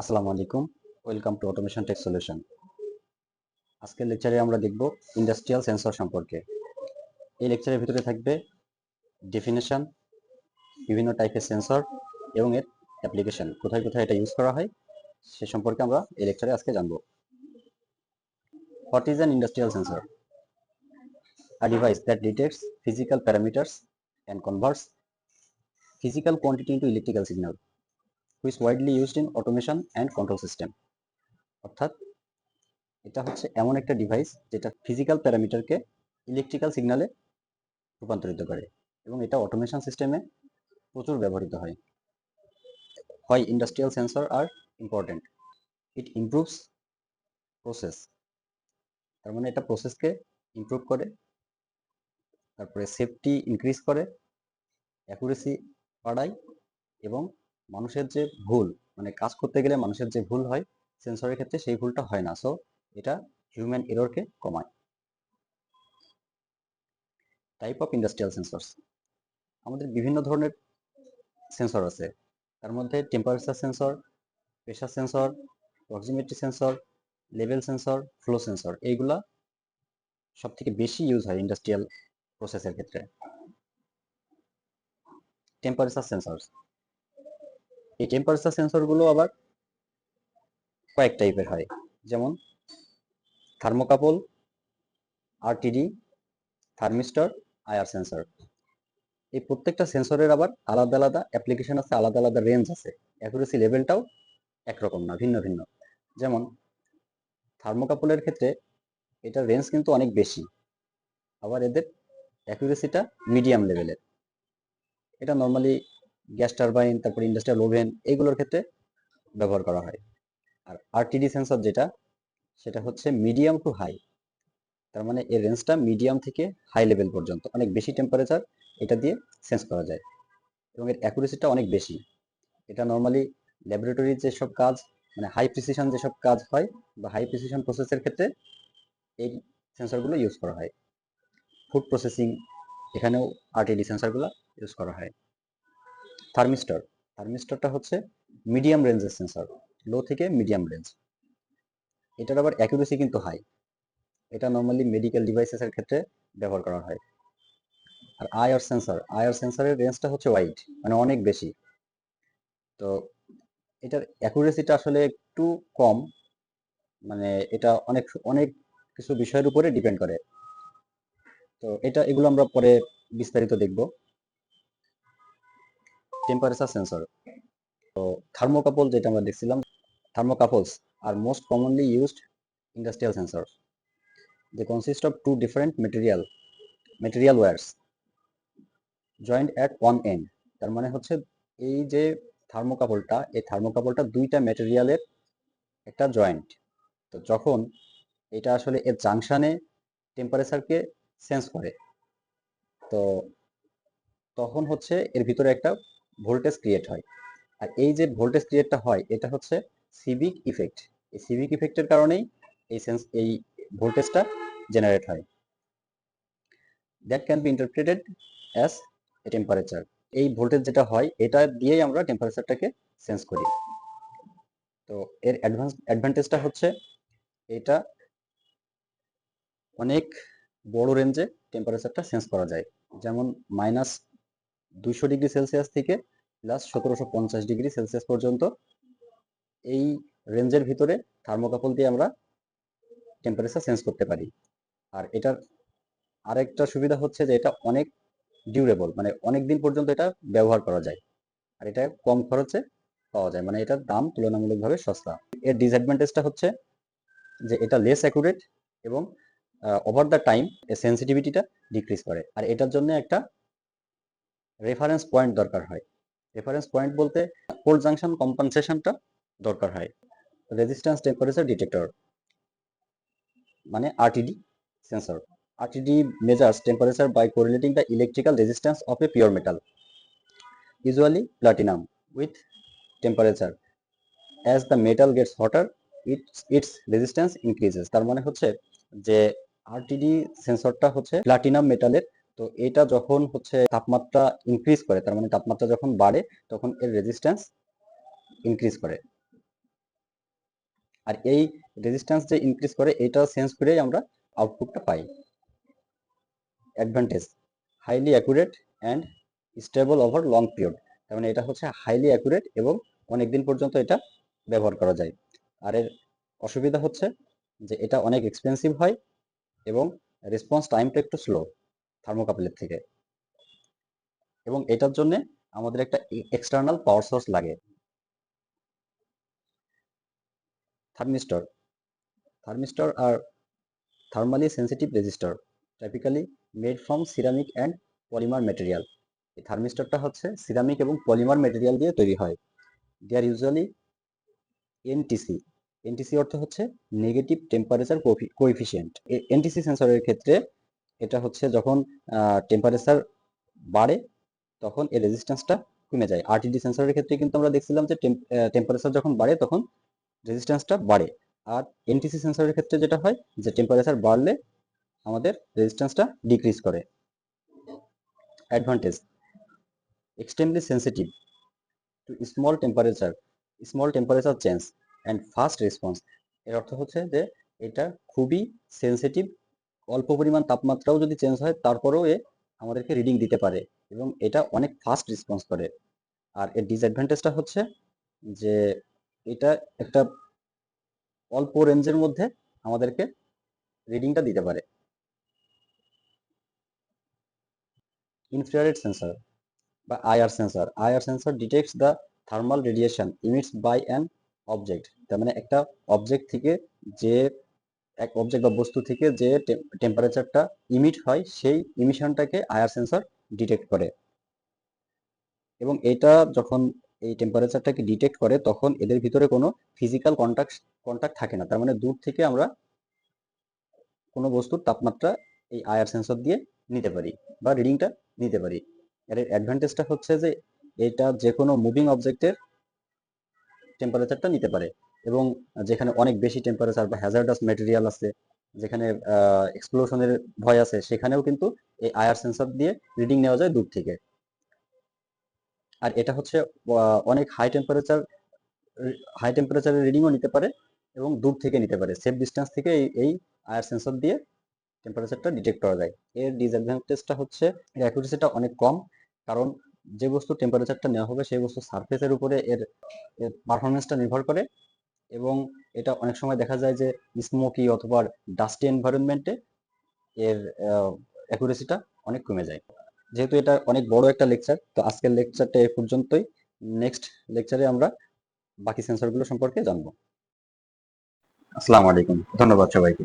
আসসালামু আলাইকুম, welcome to automation tech solution. আজকের লেকচারে আমরা দেখব ইন্ডাস্ট্রিয়াল সেন্সর সম্পর্কে। এই লেকচারের ভিতরে থাকবে ডেফিনেশন, বিভিন্ন টাইপের সেন্সর এবং এর অ্যাপ্লিকেশন, কোথায় কোথায় এটা ইউজ করা হয় সে সম্পর্কে আমরা এই লেকচারে আজকে জানব। What is an industrial sensor? A device that detects physical parameters and converts physical quantity into electrical signal, which is widely used in automation and control system. অর্থাৎ এটা হচ্ছে এমন একটা ডিভাইস যেটা ফিজিক্যাল প্যারামিটারকে ইলেকট্রিক্যাল সিগন্যালে রূপান্তরিত করে এবং এটা অটোমেশন সিস্টেমে প্রচুর ব্যবহৃত হয়। Why industrial sensor are important? It improves process, তার মানে এটা প্রসেসকে ইমপ্রুভ করে, তারপরে সেফটি ইনক্রিজ করে, অ্যাকুরেসি বাড়ায় এবং মানুষের যে ভুল, মানে কাজ করতে গেলে মানুষের যে ভুল হয় সেন্সরের ক্ষেত্রে সেই ভুলটা হয় না, সো এটা হিউম্যান এররকে কমায়। টাইপ অফ ইন্ডাস্ট্রিয়াল সেন্সরস, আমাদের বিভিন্ন ধরনের সেন্সর আছে, তার মধ্যে temperature sensor, pressure sensor, proximity sensor, level sensor, flow sensor, এইগুলা সব থেকে বেশি ইউজ হয় ইন্ডাস্ট্রিয়াল প্রসেসের ক্ষেত্রে। টেম্পারেচার সেন্সর, এই টেম্পারেচার সেন্সরগুলো আবার কয়েক টাইপের হয়, যেমন thermocouple, RTD, thermistor, IR sensor. এই প্রত্যেকটা সেন্সরের আবার আলাদা আলাদা অ্যাপ্লিকেশন আছে, আলাদা আলাদা রেঞ্জ আছে, অ্যাকুরেসি লেভেলটাও একরকম না, ভিন্ন ভিন্ন। যেমন থার্মোকাপলের ক্ষেত্রে এটার রেঞ্জ কিন্তু অনেক বেশি, আবার এদের অ্যাকুরেসিটা মিডিয়াম লেভেলের। এটা নর্মালি গ্যাস টারবাইন, তারপর ইন্ডাস্ট্রিয়াল ওভেন, এইগুলোর ক্ষেত্রে ব্যবহার করা হয়। আর আরটিডি সেন্সর যেটা, সেটা হচ্ছে মিডিয়াম টু হাই, তার মানে এর রেঞ্জটা মিডিয়াম থেকে হাই লেভেল পর্যন্ত, অনেক বেশি টেম্পারেচার এটা দিয়ে সেন্স করা যায় এবং এর অ্যাকুরেসিটা অনেক বেশি। এটা নর্মালি ল্যাবরেটরির যেসব কাজ, মানে হাই প্রিসিশন যেসব কাজ হয় বা হাই প্রিসিশন প্রসেসের ক্ষেত্রে এই সেন্সরগুলো ইউজ করা হয়। ফুড প্রসেসিং, এখানেও আরটিডি সেন্সরগুলো ইউজ করা হয়। থার্মিস্টর, থার্মিস্টরটা হচ্ছে মিডিয়াম রেঞ্জের সেন্সর, লো থেকে মিডিয়াম রেঞ্জ। এটার আবার অ্যাকুরেসি কিন্তু হাই, এটা নর্মালি মেডিকেল ডিভাইসেসের ক্ষেত্রে ব্যবহার করা হয়। আর আইআর সেন্সর, আইআর সেন্সরের রেঞ্জটা হচ্ছে ওয়াইড, মানে অনেক বেশি। তো এটার অ্যাকুরেসিটা আসলে একটু কম, মানে এটা অনেক অনেক কিছু বিষয়ের উপরে ডিপেন্ড করে। তো এগুলো আমরা পরে বিস্তারিত দেখব। টেম্পারেচার সেন্সর, থার্মোকাপল যেটা আমরা দেখছিলাম, thermocouples are most commonly used industrial sensors. They consist of two different material wires joined at one end. তার মানে হচ্ছে এই যে থার্মোকাপলটা, এই থার্মোকাপলটা দুইটা ম্যাটেরিয়ালের একটা জয়েন্ট। তো যখন এটা আসলে এর জাংশনে টেম্পারেচারকে সেন্স করে, তো তখন হচ্ছে এর ভিতরে একটা ভোল্টেজ ক্রিয়েট হয়। আর এই যে ভোল্টেজ ক্রিয়েটটা হয়, এটা হচ্ছে সিভিক ইফেক্ট। এই সিভিক ইফেক্টের কারণেই এই ভোল্টেজটা জেনারেট হয়। That can be interpreted as a temperature. এই ভোল্টেজ যেটা হয়, এটা দিয়েই আমরা টেম্পারেচারটাকে সেন্স করি। তো এর অ্যাডভান্টেজটা হচ্ছে এটা অনেক বড় রেঞ্জে টেম্পারেচারটা সেন্স করা যায়, যেমন -200°C থেকে +1750°C পর্যন্ত এই রেঞ্জের ভিতরে থার্মোকাপল দিয়ে আমরা টেম্পারেচার সেন্স করতে পারি। আর এটার আরেকটা সুবিধা হচ্ছে যে এটা অনেক ডিউরেবল, মানে অনেক দিন পর্যন্ত এটা ব্যবহার করা যায়, আর এটা কম খরচে পাওয়া যায়, মানে এটার দাম তুলনামূলকভাবে সস্তা। এর ডিসঅ্যাডভান্টেজটা হচ্ছে যে এটা লেস অ্যাকুরেট এবং ওভার দ্য টাইম এর সেন্সিটিভিটিটা ডিক্রিজ করে। আর এটার জন্য একটা রেফারেন্স পয়েন্ট দরকার হয়। রেফারেন্স পয়েন্ট বলতে কোল্ড জাংশন কম্পেনসেশনটা দরকার হয়। রেজিস্ট্যান্স টেম্পারেচার ডিটেক্টর, মানে RTD sensor. RTD measures temperature by correlating the electrical resistance of a pure metal, usually platinum, with temperature. As the metal gets hotter, its resistance increases. তার মানে হচ্ছে যে RTD সেন্সরটা হচ্ছে platinum মেটালের, তো এটা যখন হচ্ছে তাপমাত্রা ইনক্রিজ করে, তার মানে তাপমাত্রা যখন বাড়ে তখন এর রেজিস্ট্যান্স ইনক্রিজ করে। আর এই রেজিস্ট্যান্স যে ইনক্রিজ করে এটা সেন্স করেই আমরা আউটপুটটা পাই। Advantage, highly accurate and stable over long period. তার মানে এটা হচ্ছে হাইলি অ্যাকুরেট এবং অনেক দিন পর্যন্ত এটা ব্যবহার করা যায়। আর এর অসুবিধা হচ্ছে যে এটা অনেক এক্সপেন্সিভ হয় এবং রেসপন্স টাইমটা একটু স্লো থার্মোকাপলের থেকে, এবং এটার জন্য আমাদের একটা এক্সটার্নাল পাওয়ার সোর্স লাগে। Thermistor, thermistor R thermally sensitive resistor typically made from ceramic and polymer material. এই থার্মিস্টরটা হচ্ছে সিরামিক এবং পলিমার ম্যাটেরিয়াল দিয়ে তৈরি হয়। দে আর ইউজুয়ালি এনটিসি। এনটিসি অর্থ হচ্ছে নেগেটিভ টেম্পারেচার কোএফিসিয়েন্ট। এনটিসি সেন্সরের ক্ষেত্রে এটা হচ্ছে যখন টেম্পারেচার বাড়ে তখন এর রেজিস্ট্যান্সটা কমে যায়। আরটিডি সেন্সরের ক্ষেত্রে কিন্তু আমরা দেখছিলাম যে টেম্পারেচার যখন বাড়ে তখন রেজিস্ট্যান্সটা বাড়ে। আর এনটিসি সেন্সরের ক্ষেত্রে যেটা হয় যে টেম্পারেচার বাড়লে আমাদের রেজিস্ট্যান্সটা ডিক্রিজ করে। Advantage, extremely sensitive two small temperature change and fast response. এর অর্থ হচ্ছে যে এটা খুবই সেন্সিটিভ, অল্প পরিমাণ তাপমাত্রাও যদি চেঞ্জ হয় তারপরেও এ আমাদেরকে রিডিং দিতে পারে এবং এটা অনেক ফাস্ট রেসপন্স করে। আর এর ডিসঅ্যাডভান্টেজটা হচ্ছে যে এটা একটা অল্প রেঞ্জের মধ্যে আমাদেরকে রিডিংটা দিতে পারে। ইনফ্রারেড সেন্সর বা IR sensor. IR sensor detects the thermal radiation emits by an object. তার মানে একটা অবজেক্ট থেকে যে এক অবজেক্ট বা বস্তু থেকে যে টেম্পারেচারটা ইমিট হয় সেই ইমিশনটাকে আইআর সেন্সর ডিটেক্ট করে। এবং এটা যখন এই টেম্পারেচারটাকে ডিটেক্ট করে তখন এদের ভিতরে কোনো ফিজিক্যাল কন্টাক্ট থাকে না। তার মানে দূর থেকে আমরা কোনো বস্তুর তাপমাত্রা এই আইআর সেন্সর দিয়ে নিতে পারি বা রিডিংটা নিতে পারি। এর অ্যাডভান্টেজটা হচ্ছে যে এটা যে কোনো মুভিং অবজেক্টের টেম্পারেচারটা নিতে পারে এবং যেখানে অনেক বেশি টেম্পারেচার বা হ্যাজার্ডাস ম্যাটেরিয়াল আছে, যেখানে এক্সপ্লোশনের ভয় আছে, সেখানেও কিন্তু এই আইআর সেন্সর দিয়ে রিডিং নেওয়া যায় দূর থেকে। আর এটা হচ্ছে অনেক হাই টেম্পারেচারের রিডিংও নিতে পারে এবং দূর থেকে নিতে পারে। সেফ ডিস্টেন্স থেকে এই আইআর সেন্সর দিয়ে টেম্পারেচারটা ডিটেক্ট করা যায়। এর ডিসঅ্যাডভান্টেজটা হচ্ছে এর অ্যাকুরেসিটা অনেক কম, কারণ যে বস্তুর টেম্পারেচারটা নেওয়া হবে সেই বস্তুর সারফেসের উপরে এর পারফরমেন্সটা নির্ভর করে এবং এটা অনেক সময় দেখা যায় যে স্মোকি অথবা ডাস্টি এনভায়রনমেন্টে এর অ্যাকুরেসিটা অনেক কমে যায়। যেহেতু এটা অনেক বড় একটা লেকচার, তো আজকের লেকচারটা এ পর্যন্তই। নেক্সট লেকচারে আমরা বাকি সেন্সরগুলো সম্পর্কে জানবো। আসসালামু আলাইকুম, ধন্যবাদ সবাইকে।